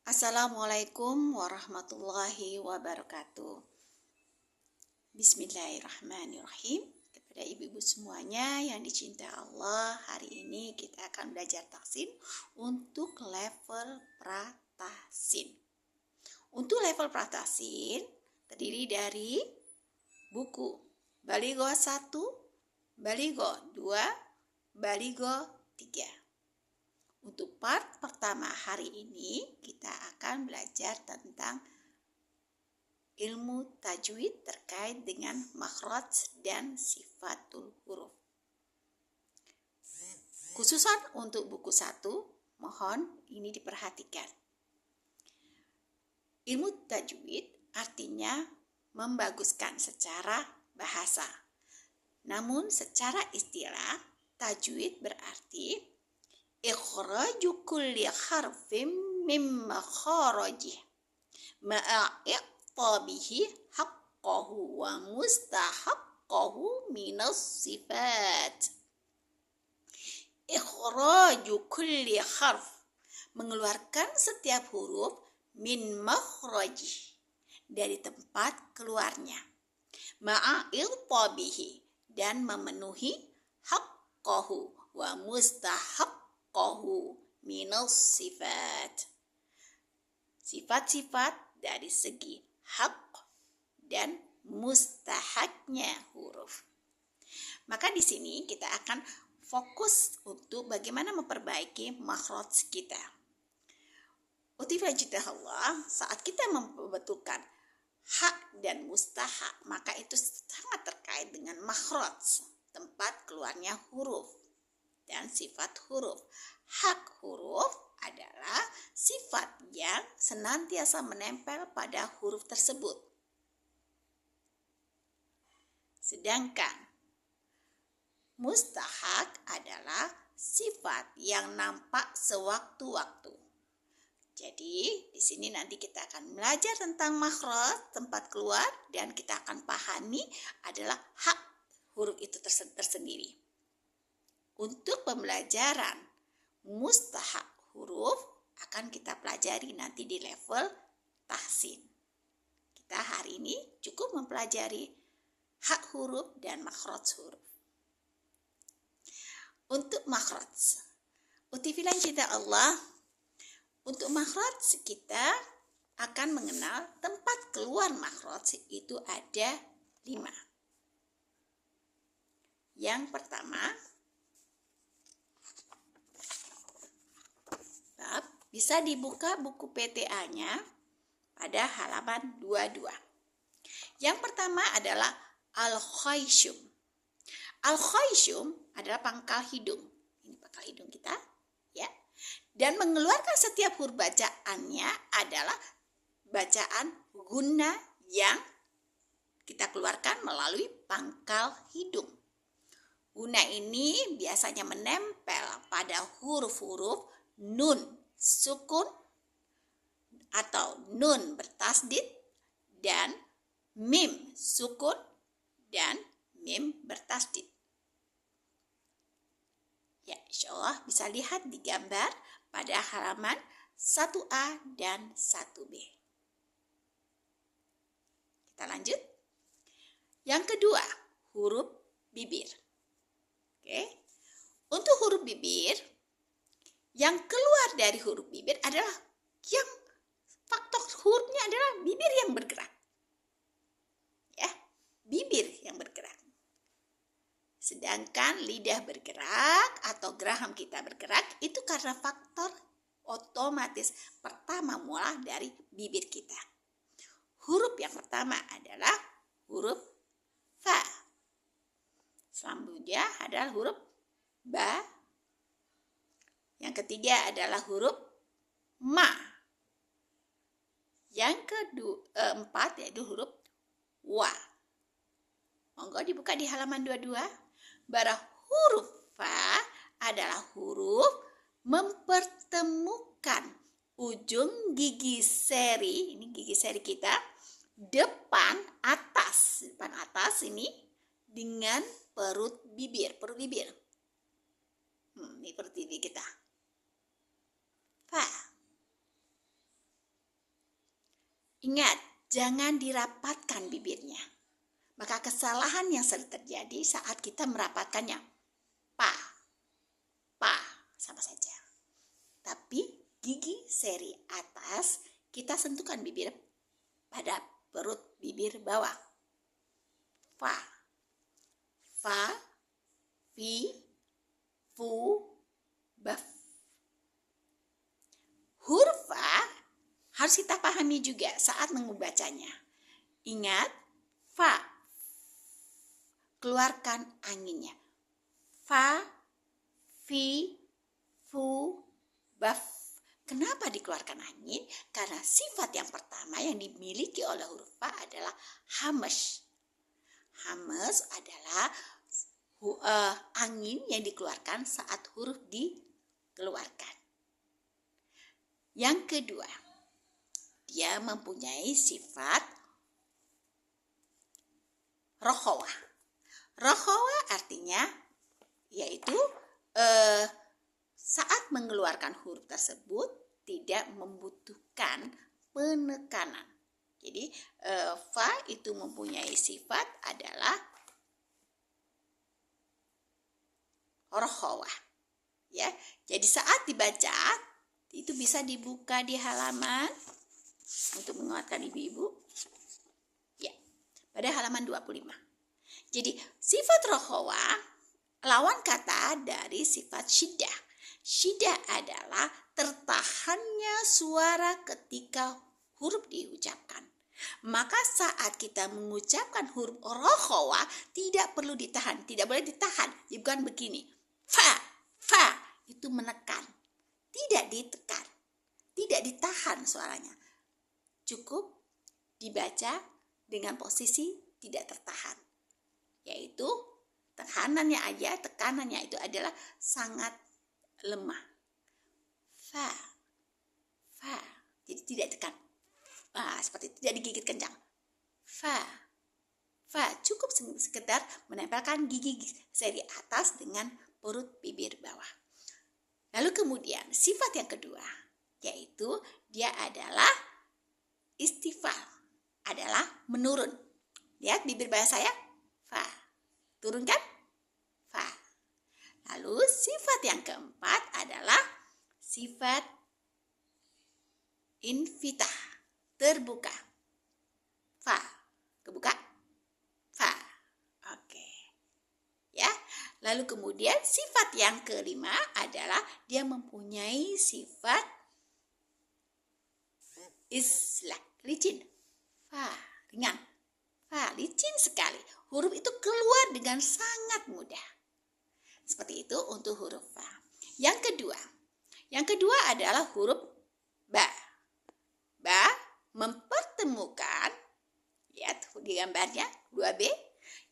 Assalamualaikum warahmatullahi wabarakatuh. Bismillahirrahmanirrahim. Kepada ibu-ibu semuanya yang dicintai Allah, hari ini kita akan belajar taksin untuk level pratasin. Untuk level pratasin terdiri dari buku Baligo 1, Baligo 2, Baligo 3. Untuk part pertama hari ini kita akan belajar tentang ilmu tajwid terkait dengan makhraj dan sifatul huruf. Khususan untuk buku 1, mohon ini diperhatikan. Ilmu tajwid artinya membaguskan secara bahasa. Namun secara istilah, tajwid berarti ikhraju kulli harfin min makharajih ma'a iqtabihi haqqahu wa mustahaqqahu minas sifat. Ikhraju kulli harf, mengeluarkan setiap huruf, min makhrajih, dari tempat keluarnya, ma'a iqtabihi, dan memenuhi haqqahu wa mustahaqqahu minus sifat, sifat-sifat dari segi hak dan mustahaknya huruf. Maka di sini kita akan fokus untuk bagaimana memperbaiki makhraj kita. Allah, saat kita membetulkan hak dan mustahak, maka itu sangat terkait dengan makhraj, tempat keluarnya huruf dan sifat huruf. Hak huruf adalah sifat yang senantiasa menempel pada huruf tersebut. Sedangkan mustahak adalah sifat yang nampak sewaktu-waktu. Jadi di sini nanti kita akan belajar tentang makhraj, tempat keluar, dan kita akan pahami adalah hak huruf itu tersendiri. Untuk pembelajaran mustahak huruf akan kita pelajari nanti di level tahsin. Kita hari ini cukup mempelajari hak huruf dan makhraj huruf. Untuk makhraj, utifilan cinta Allah, untuk makhraj kita akan mengenal tempat keluar makhraj itu ada 5. Yang pertama, bisa dibuka buku PTA-nya pada halaman 22. Yang pertama adalah al-khayshum. Al-khayshum adalah pangkal hidung. Ini pangkal hidung kita, ya. Dan mengeluarkan setiap huruf bacaannya adalah bacaan guna yang kita keluarkan melalui pangkal hidung. Guna ini biasanya menempel pada huruf-huruf nun sukun atau nun bertasdid dan mim sukun dan mim bertasdid. Ya, insyaallah bisa lihat di gambar pada halaman 1A dan 1B. Kita lanjut. Yang kedua, huruf bibir. Oke. Untuk huruf bibir, yang keluar dari huruf bibir adalah yang faktor hurufnya adalah bibir yang bergerak. Ya, bibir yang bergerak. Sedangkan lidah bergerak atau geraham kita bergerak itu karena faktor otomatis pertama mula dari bibir kita. Huruf yang pertama adalah huruf fa. Selanjutnya adalah huruf ba. Yang ketiga adalah huruf ma. Yang keempat yaitu huruf wa. Monggo dibuka di halaman 22. Bara huruf fa adalah huruf mempertemukan ujung gigi seri, ini gigi seri kita, depan atas ini dengan perut bibir. Ini perut bibir kita. Fa. Ingat, jangan dirapatkan bibirnya. Maka kesalahan yang sering terjadi saat kita merapatkannya. Pa, sama saja. Tapi gigi seri atas kita sentuhkan bibir pada perut bibir bawah. Fa, fi, fu, baf. Huruf fa harus kita pahami juga saat membacanya. Ingat, fa, keluarkan anginnya. Fa, fi, fu, baf. Kenapa dikeluarkan angin? Karena sifat yang pertama yang dimiliki oleh huruf fa adalah hamas. Hamas adalah angin yang dikeluarkan saat huruf dikeluarkan. Yang kedua, dia mempunyai sifat rokhawah. Rokhawah artinya yaitu saat mengeluarkan huruf tersebut tidak membutuhkan penekanan. Jadi fa itu mempunyai sifat adalah rokhawah. Ya, jadi saat dibaca itu bisa dibuka di halaman untuk menguatkan ibu-ibu. Ya, pada halaman 25. Jadi sifat rokhawah lawan kata dari sifat syiddah. Syiddah adalah tertahannya suara ketika huruf diucapkan. Maka saat kita mengucapkan huruf rokhawah tidak perlu ditahan, tidak boleh ditahan. Bukan begini. Fa itu menekan, tidak ditekan, tidak ditahan suaranya. Cukup dibaca dengan posisi tidak tertahan. Yaitu tekanannya itu adalah sangat lemah. Fa. Jadi tidak tekan. Seperti tidak digigit kencang. Fa. Cukup sekedar menempelkan gigi seri atas dengan perut bibir bawah. Lalu kemudian sifat yang kedua, yaitu dia adalah istifal, adalah menurun. Lihat bibir bawah saya, fa. Turunkan, fa. Lalu sifat yang keempat adalah sifat infitah, terbuka. Fa, kebuka, fa. Oke. Ya. Lalu kemudian sifat yang kelima adalah dia mempunyai sifat islah, licin. Fa, ringan. Fa, licin sekali. Huruf itu keluar dengan sangat mudah. Seperti itu untuk huruf fa. Yang kedua adalah huruf ba. Ba mempertemukan, lihat di gambarnya 2B,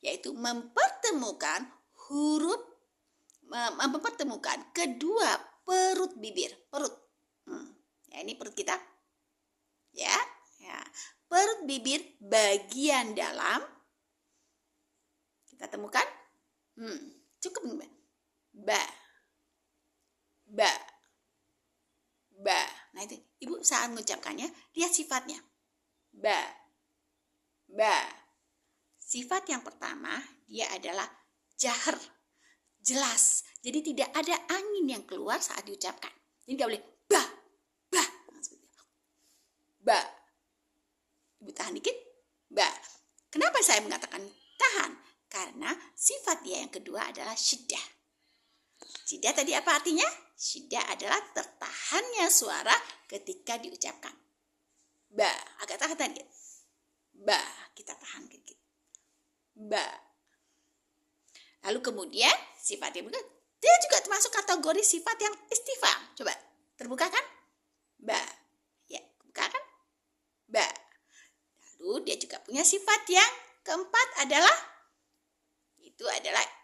yaitu mempertemukan kedua perut bibir. Ya, ini perut kita. Ya. Perut bibir bagian dalam kita temukan. Cukup. Ba. Nah itu ibu saat mengucapkannya lihat sifatnya. Ba. Sifat yang pertama dia adalah jahar, jelas. Jadi tidak ada angin yang keluar saat diucapkan. Jadi tidak boleh ba. Ibu tahan dikit. Ba. Kenapa saya mengatakan tahan? Karena sifat dia yang kedua adalah syiddah. Syiddah tadi apa artinya? Syiddah adalah tertahannya suara ketika diucapkan. Ba, agak tahan dikit. Ba, kita tahan dikit. Ba. Lalu kemudian sifat yang berikut, dia juga termasuk kategori sifat yang istifham. Coba terbuka kan? Ba. Ya, buka kan? Ba. Lalu dia juga punya sifat yang keempat adalah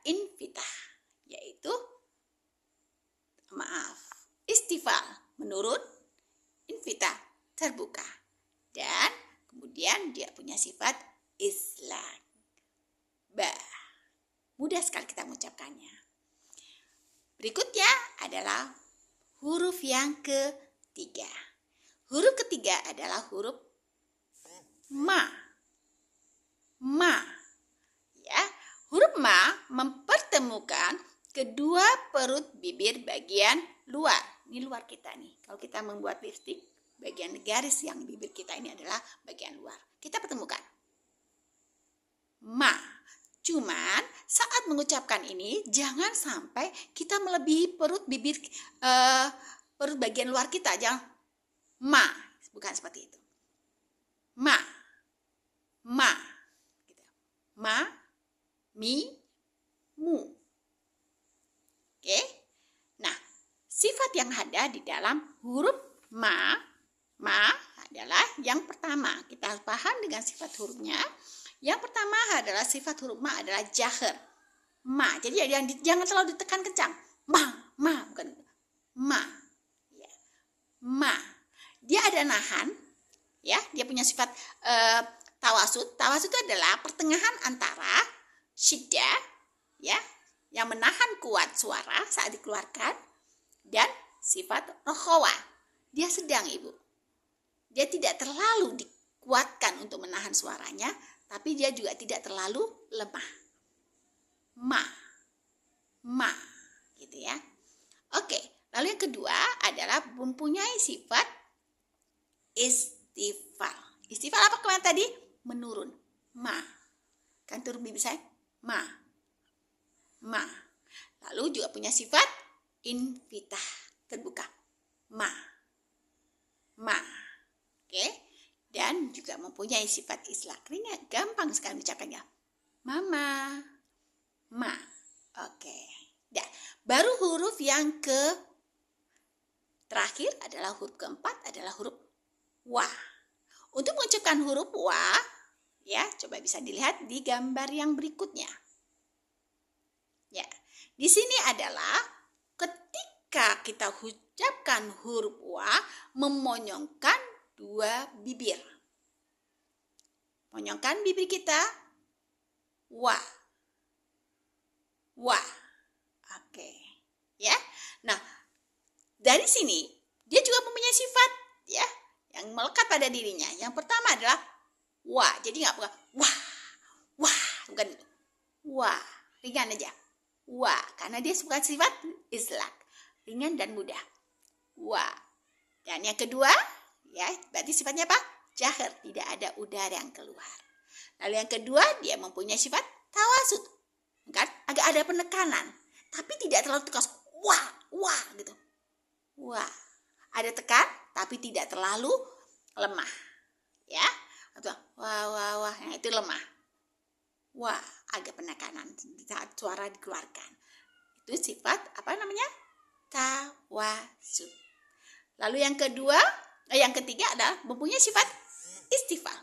infitah, yaitu istifal, menurun, infitah, terbuka. Dan kemudian dia punya sifat islah. Ba. Mudah sekali kita mengucapkannya. Berikutnya adalah huruf yang ketiga. Huruf ketiga adalah huruf ma, ma. Ya, huruf ma mempertemukan kedua perut bibir bagian luar. Ini luar kita nih. Kalau kita membuat lipstik, bagian garis yang bibir kita ini adalah bagian luar. Kita pertemukan. Ma. Cuman saat mengucapkan ini jangan sampai kita melebihi perut bibir perut bagian luar kita. Jangan ma, bukan seperti itu. Ma. Ma. Gitu. Ma, mi, mu. Oke. Nah, sifat yang ada di dalam huruf ma adalah yang pertama. Kita harus paham dengan sifat hurufnya. Yang pertama adalah sifat huruf ma adalah jahar. Ma. Jadi jangan terlalu ditekan kencang. Ma, bukan ma. Ya. Ma. Dia ada nahan, ya. Dia punya sifat tawasud. Tawasud itu adalah pertengahan antara syiddah, ya, yang menahan kuat suara saat dikeluarkan, dan sifat rokhawah. Dia sedang, Ibu. Dia tidak terlalu dikuatkan untuk menahan suaranya, tapi dia juga tidak terlalu lemah. Ma, gitu ya. Oke, lalu yang kedua adalah mempunyai sifat istifal. Istifal apa kemarin tadi? Menurun. Ma. Kan turun bibir saya? Ma. Lalu juga punya sifat infitah, terbuka. Ma. Oke. Dan juga mempunyai sifat islak. Ini gampang sekali ucapannya. Mama. Ma. Oke. Nah, baru huruf yang terakhir adalah huruf keempat adalah huruf wa. Untuk mengucapkan huruf wa, ya, coba bisa dilihat di gambar yang berikutnya. Ya, di sini adalah ketika kita ucapkan huruf wa, memonyongkan dua bibir. Monyongkan bibir kita. Wa. Oke. Ya. Nah, dari sini dia juga mempunyai sifat, ya, yang melekat pada dirinya. Yang pertama adalah wa. Jadi enggak wah, bukan itu. Wa. Ringan aja. Wa, karena dia bukan sifat islak. Ringan dan mudah. Wa. Dan yang kedua, ya, berarti sifatnya apa? Jahar, tidak ada udara yang keluar. Lalu yang kedua, dia mempunyai sifat tawasud. Kan? Agak ada penekanan, tapi tidak terlalu tegas. Wah, gitu. Wah. Ada tekan, tapi tidak terlalu lemah. Ya. Atau wah. Nah, itu lemah. Wah, agak penekanan saat suara dikeluarkan. Itu sifat apa namanya? Tawasud. Lalu yang ketiga adalah mempunyai sifat istifal.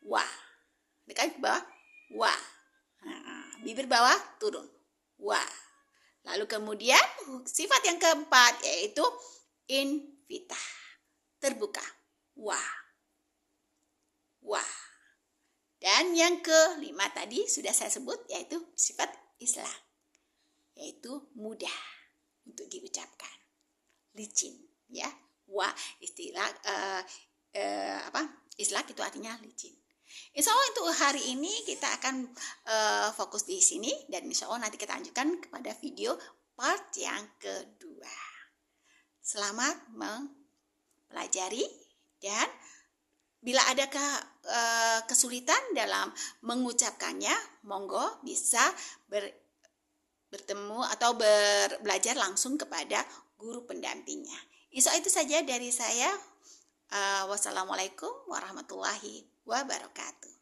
Wah. Dekat bawah. Wah. Bibir bawah turun. Wah. Lalu kemudian sifat yang keempat yaitu infitah. Terbuka. Wah. Dan yang kelima tadi sudah saya sebut yaitu sifat islak. Yaitu mudah untuk diucapkan. Licin, ya. Wah, istilah islak itu artinya licin. Insya Allah untuk hari ini kita akan fokus di sini, dan insya Allah nanti kita lanjutkan kepada video part yang kedua. Selamat mempelajari, dan bila ada kesulitan dalam mengucapkannya, monggo bisa bertemu atau belajar langsung kepada guru pendampingnya. Insya Allah itu saja dari saya. Wassalamualaikum warahmatullahi wabarakatuh.